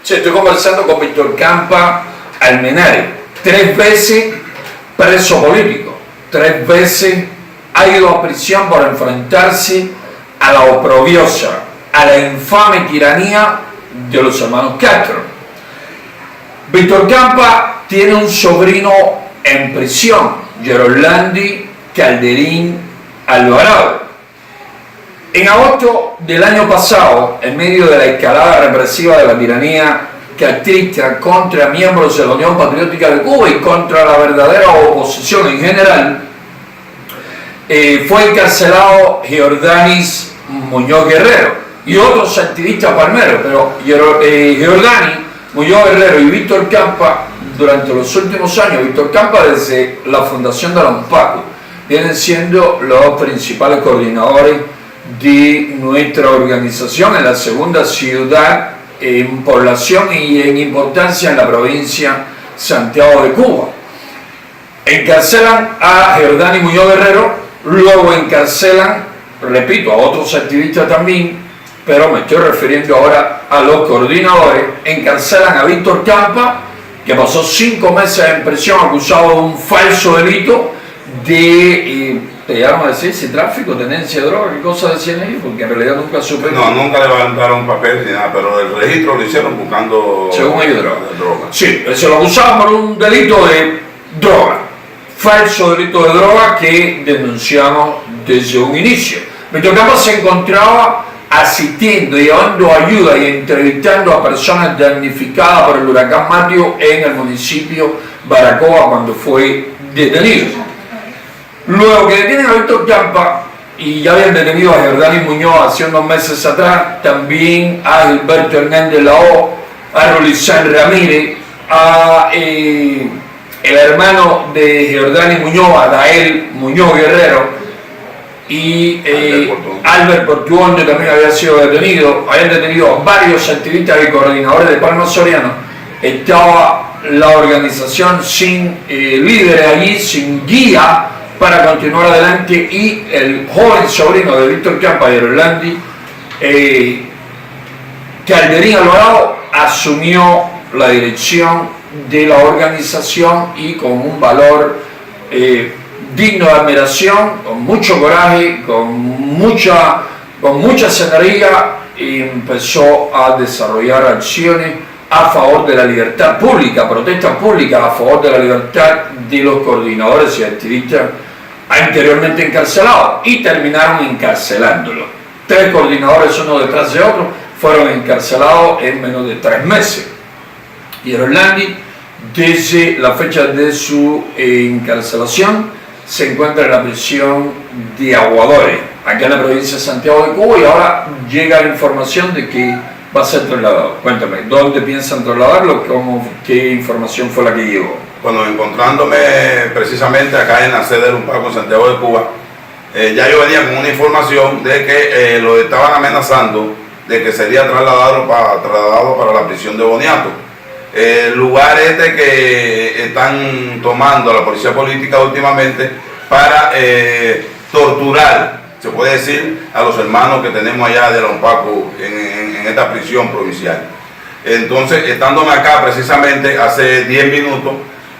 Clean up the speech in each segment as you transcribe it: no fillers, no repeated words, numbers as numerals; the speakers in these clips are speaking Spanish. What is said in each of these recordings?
Sí, estoy conversando con Víctor Campa Almenari, 3 veces preso político, 3 veces ha ido a prisión por enfrentarse a la oprobiosa, a la infame tiranía de los hermanos Castro. Víctor Campa tiene un sobrino en prisión, Gerolandi Calderín Alvarado. En agosto del año pasado, en medio de la escalada represiva de la tiranía castrista contra miembros de la Unión Patriótica de Cuba y contra la verdadera oposición en general, fue encarcelado Geordanis Muñoz Guerrero y otros activistas palmeros, pero Geordanis Muñoz Guerrero y Víctor Campa, durante los últimos años, Víctor Campa desde la fundación de la UNPACU, vienen siendo los principales coordinadores de nuestra organización en la segunda ciudad en población y en importancia en la provincia Santiago de Cuba. Encarcelan a Geordanis Muñoz Guerrero, luego encarcelan, repito, a otros activistas también, pero me estoy refiriendo ahora a los coordinadores. Encarcelan a Víctor Campa, que pasó 5 meses en prisión acusado de un falso delito de, te llegaron a decir si tráfico, tenencia de droga, qué cosa decían ellos, porque en realidad nunca supe. No, nunca levantaron papel ni nada, pero el registro lo hicieron buscando, según ellos, droga. Sí, se lo acusaban por un delito de droga, falso delito de droga que denunciamos desde un inicio. Víctor Campa se encontraba asistiendo y llevando ayuda y entrevistando a personas damnificadas por el huracán Mateo en el municipio Baracoa cuando fue detenido. Luego que detienen a Víctor Campa, y ya habían detenido a Geordanis Muñoz hace unos meses atrás, también a Gilberto Hernández Lao, a Rolisán Ramírez, a el hermano de Geordanis Muñoz, a Dael Muñoz Guerrero, y Albert Portuondo también había sido detenido. Habían detenido a varios activistas y coordinadores de Palma Soriano. Estaba la organización sin líderes allí, sin guía para continuar adelante, y el joven sobrino de Víctor Campa, Gerolandi Calderín Alvarado, asumió la dirección de la organización y con un valor digno de admiración, con mucho coraje, con mucha energía, y empezó a desarrollar acciones a favor de la libertad pública, protestas públicas a favor de la libertad de los coordinadores y activistas anteriormente encarcelados, y terminaron encarcelándolos. 3 coordinadores, uno detrás de otro, fueron encarcelados en menos de 3 meses. Y Gerolandi, desde la fecha de su encarcelación, se encuentra en la prisión de Aguadores, acá en la provincia de Santiago de Cuba, y ahora llega la información de que va a ser trasladado. Cuéntame, ¿dónde piensan trasladarlo? ¿Qué información fue la que llegó? Bueno, encontrándome precisamente acá en la sede del UNPACU en Santiago de Cuba, ya yo venía con una información de que lo estaban amenazando de que sería trasladado para la prisión de Boniato. El lugar este que están tomando la policía política últimamente para torturar, se puede decir, a los hermanos que tenemos allá de la UNPACU en esta prisión provincial. Entonces, estándome acá precisamente hace 10 minutos,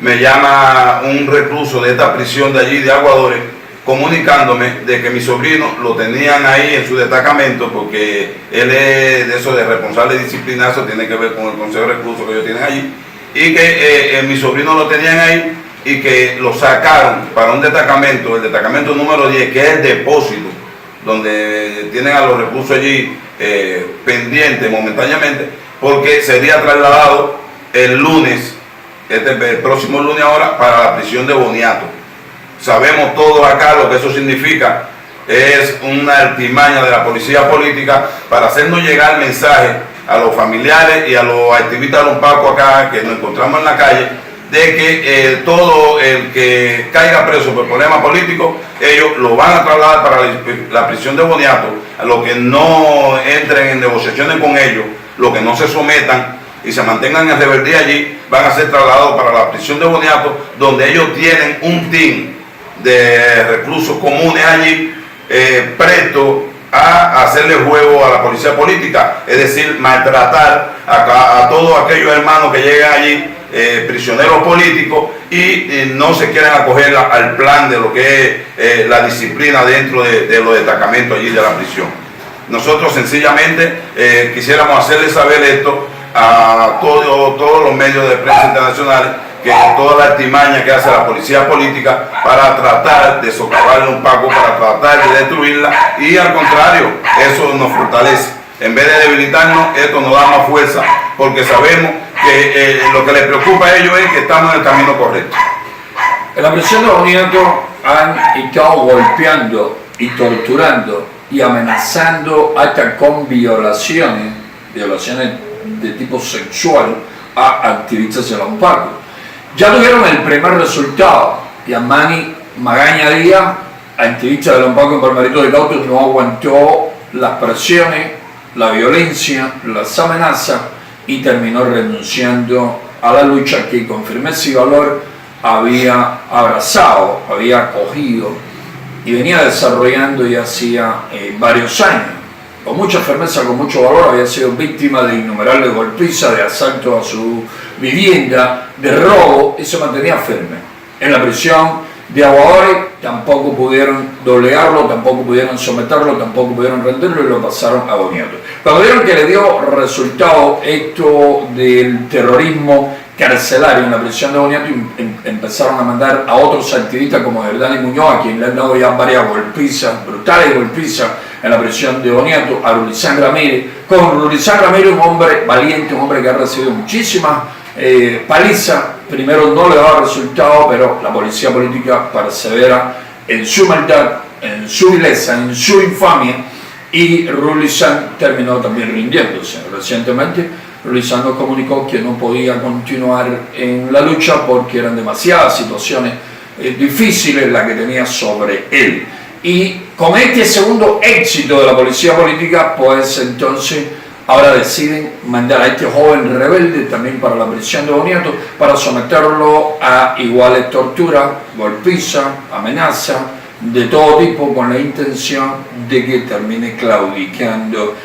me llama un recluso de esta prisión de allí, de Aguadores, comunicándome de que mi sobrino lo tenían ahí en su destacamento, porque él es de eso de responsable disciplinario, eso tiene que ver con el consejo de reclusos que ellos tienen allí, y que mi sobrino lo tenían ahí y que lo sacaron para un destacamento, el destacamento número 10, que es el depósito, donde tienen a los reclusos allí pendientes momentáneamente, porque sería trasladado el lunes, el próximo lunes ahora, para la prisión de Boniato. Sabemos todos acá lo que eso significa. Es una artimaña de la policía política para hacernos llegar el mensaje a los familiares y a los activistas de los UNPACU acá que nos encontramos en la calle, de que todo el que caiga preso por problemas políticos, ellos lo van a trasladar para la prisión de Boniato. A los que no entren en negociaciones con ellos, los que no se sometan y se mantengan en rebeldía allí, van a ser trasladados para la prisión de Boniato, donde ellos tienen un team de reclusos comunes allí, presto a hacerle juego a la policía política, es decir, maltratar a todos aquellos hermanos que llegan allí, prisioneros políticos, y no se quieren acoger al plan de lo que es la disciplina dentro de los destacamentos allí de la prisión. Nosotros sencillamente quisiéramos hacerle saber esto a todos los medios de prensa internacionales, que toda la artimaña que hace la policía política para tratar de socavarle un Paco, para tratar de destruirla, y al contrario, eso nos fortalece. En vez de debilitarnos, esto nos da más fuerza, porque sabemos que lo que les preocupa a ellos es que estamos en el camino correcto. En la prisión de Boniato han estado golpeando y torturando y amenazando hasta con violaciones de tipo sexual a activistas de la UNPACU. Ya tuvieron el primer resultado. Yamani Magaña Díaz, activista de la UNPACU en Palmarito de Cauto, no aguantó las presiones, la violencia, las amenazas y terminó renunciando a la lucha que con firmeza y valor había abrazado, había acogido y venía desarrollando ya hacía varios años. Con mucha firmeza, con mucho valor, había sido víctima de innumerables golpizas, de asalto a su vivienda, de robo, y se mantenía firme. En la prisión de Aguadores tampoco pudieron doblegarlo, tampoco pudieron someterlo, tampoco pudieron rendirlo, y lo pasaron a Boniato. Cuando vieron que le dio resultado esto del terrorismo carcelario en la prisión de Boniato, empezaron a mandar a otros activistas como Hernani Muñoz, a quien le han dado ya varias golpizas, brutales golpizas en la prisión de Boniato, a Rulizán Ramírez. Con Rulizán Ramírez, un hombre valiente, un hombre que ha recibido muchísimas palizas. Primero no le daba resultado, pero la policía política persevera en su maldad, en su vileza, en su infamia, y Rulizán terminó también rindiéndose. Recientemente Rulizán nos comunicó que no podía continuar en la lucha porque eran demasiadas situaciones difíciles las que tenía sobre él. Y con este segundo éxito de la policía política, pues entonces ahora deciden mandar a este joven rebelde también para la prisión de Boniato, para someterlo a iguales torturas, golpizas, amenazas de todo tipo, con la intención de que termine claudicando.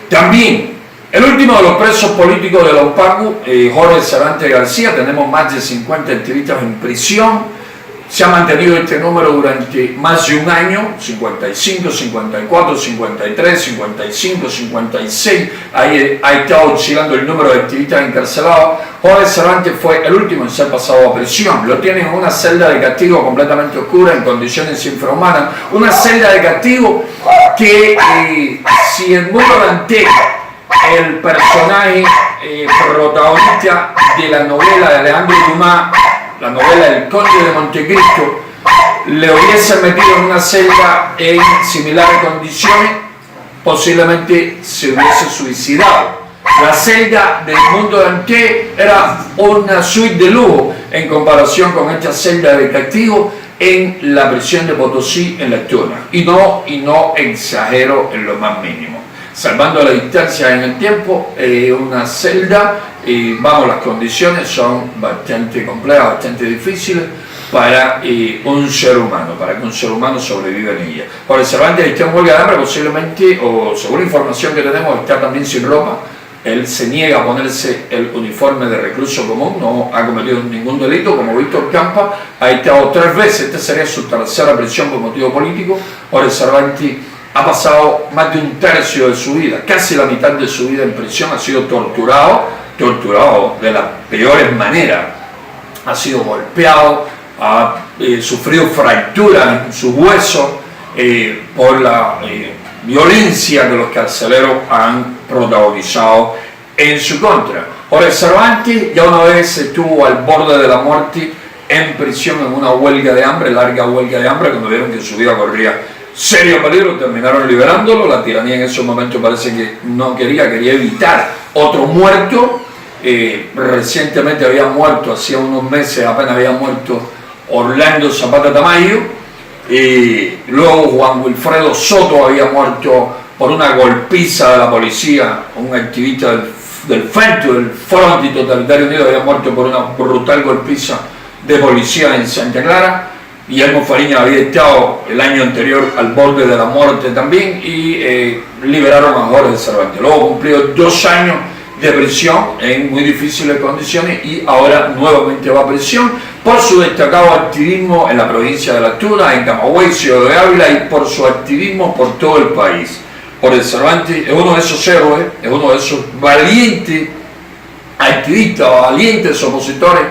También el último de los presos políticos de la UNPACU, Jorge Cervantes García. Tenemos más de 50 activistas en prisión. Se ha mantenido este número durante más de un año, 55, 54, 53, 55, 56, ahí ha estado oscilando el número de activistas encarcelados. Jorge Cervantes fue el último en ser pasado a prisión. Lo tienen en una celda de castigo completamente oscura, en condiciones infrahumanas, una celda de castigo que si el mundo Dante, el personaje protagonista de la novela de Alejandro Dumas, la novela El Conde de Montecristo, le hubiesen metido en una celda en similares condiciones, posiblemente se hubiese suicidado. La celda del mundo Dante era una suite de lujo en comparación con esta celda de castigo en la prisión de Potosí, en La Tuna. Y no exagero en lo más mínimo. Salvando la distancia en el tiempo, una celda, las condiciones son bastante complejas, bastante difíciles para un ser humano, para que un ser humano sobreviva en ella. Por el Cervantes está en huelga de hambre, posiblemente, o según la información que tenemos, está también sin ropa. Él se niega a ponerse el uniforme de recluso común, no ha cometido ningún delito, como Víctor Campa, ha estado 3 veces, esta sería su tercera prisión por motivo político. Por el Cervantes ha pasado más de un tercio de su vida, casi la mitad de su vida en prisión, ha sido torturado de las peores maneras, ha sido golpeado, ha sufrido fracturas en sus huesos por la violencia que los carceleros han protagonizado en su contra. Jorge Cervantes ya una vez estuvo al borde de la muerte en prisión en una huelga de hambre, larga huelga de hambre, cuando vieron que su vida corría serio peligro, terminaron liberándolo. La tiranía en ese momento parece que no quería evitar otro muerto. Recientemente había muerto, hacía unos meses apenas había muerto Orlando Zapata Tamayo, luego Juan Wilfredo Soto había muerto por una golpiza de la policía, un activista del FENTU, del Foro Antitotalitario Unido, había muerto por una brutal golpiza de policía en Santa Clara. Guillermo Fariña había estado el año anterior al borde de la muerte también y liberaron a Jorge Cervantes. Luego cumplió 2 años de prisión en muy difíciles condiciones y ahora nuevamente va a prisión por su destacado activismo en la provincia de Las Tunas, en Camagüey, Ciudad de Ávila, y por su activismo por todo el país. Jorge Cervantes es uno de esos héroes, es uno de esos valientes activistas, valientes opositores,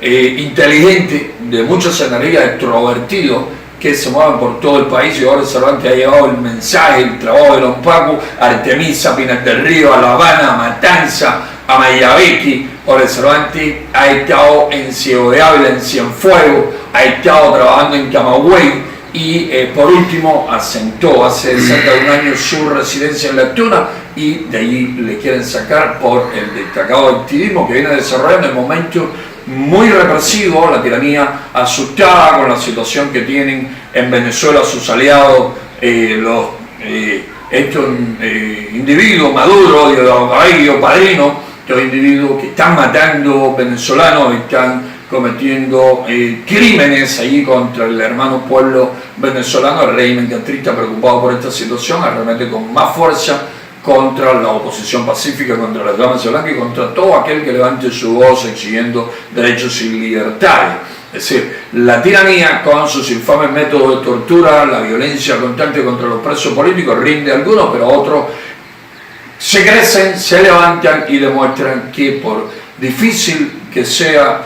inteligentes, de muchas energías, extrovertidos, que se mueven por todo el país. Y ahora Cervantes ha llevado el mensaje, el trabajo de los Pacos a Artemisa, Pinas del Río, a La Habana, a Matanza, a Mayabeque. Ahora Cervantes ha estado en Ciudad de Ávila, en Cienfuegos, ha estado trabajando en Camagüey y por último asentó hace cerca de un año su residencia en Las Tunas, y de allí le quieren sacar por el destacado activismo que viene desarrollando en momentos muy represivo, la tiranía asustada con la situación que tienen en Venezuela sus aliados, estos individuos, Maduro, Diosdado Padrino, estos individuos que están matando venezolanos, están cometiendo crímenes allí contra el hermano pueblo venezolano. El régimen castrista, preocupado por esta situación, arremete con más fuerza contra la oposición pacífica, contra la Dama Blanca y contra todo aquel que levante su voz exigiendo derechos y libertades. Es decir, la tiranía con sus infames métodos de tortura, la violencia constante contra los presos políticos, rinde a algunos, pero otros se crecen, se levantan y demuestran que por difícil que sea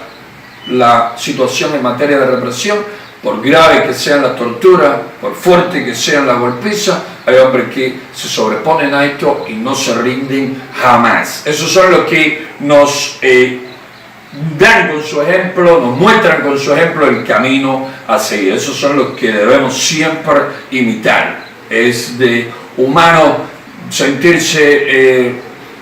la situación en materia de represión, por grave que sean las torturas, por fuerte que sean las golpizas, hay hombres que se sobreponen a esto y no se rinden jamás. Esos son los que nos dan con su ejemplo, nos muestran con su ejemplo el camino a seguir. Esos son los que debemos siempre imitar. Es de humano sentirse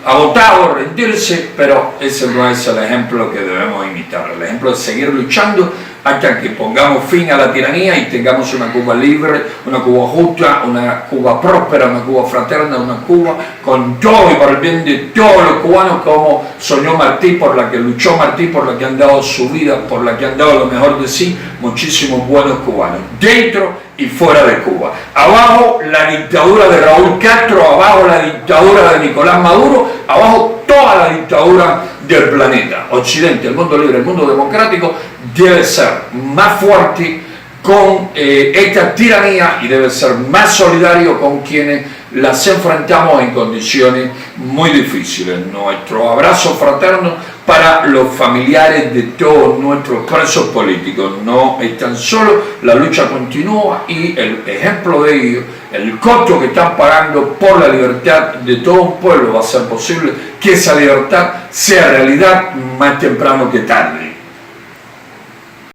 agotado, rendirse, pero ese no es el ejemplo que debemos imitar. El ejemplo es seguir luchando hasta que pongamos fin a la tiranía y tengamos una Cuba libre, una Cuba justa, una Cuba próspera, una Cuba fraterna, una Cuba con todo y por el bien de todos los cubanos, como soñó Martí, por la que luchó Martí, por la que han dado su vida, por la que han dado lo mejor de sí muchísimos buenos cubanos, dentro y fuera de Cuba. Abajo la dictadura de Raúl Castro, abajo la dictadura de Nicolás Maduro, abajo toda la dictadura del planeta. Occidente, el mundo libre, el mundo democrático, debe ser más fuerte con esta tiranía y debe ser más solidario con quienes las enfrentamos en condiciones muy difíciles. Nuestro abrazo fraterno para los familiares de todos nuestros presos políticos. No están solos, la lucha continúa y el ejemplo de ellos, el costo que están pagando por la libertad de todo un pueblo, va a ser posible que esa libertad sea realidad más temprano que tarde.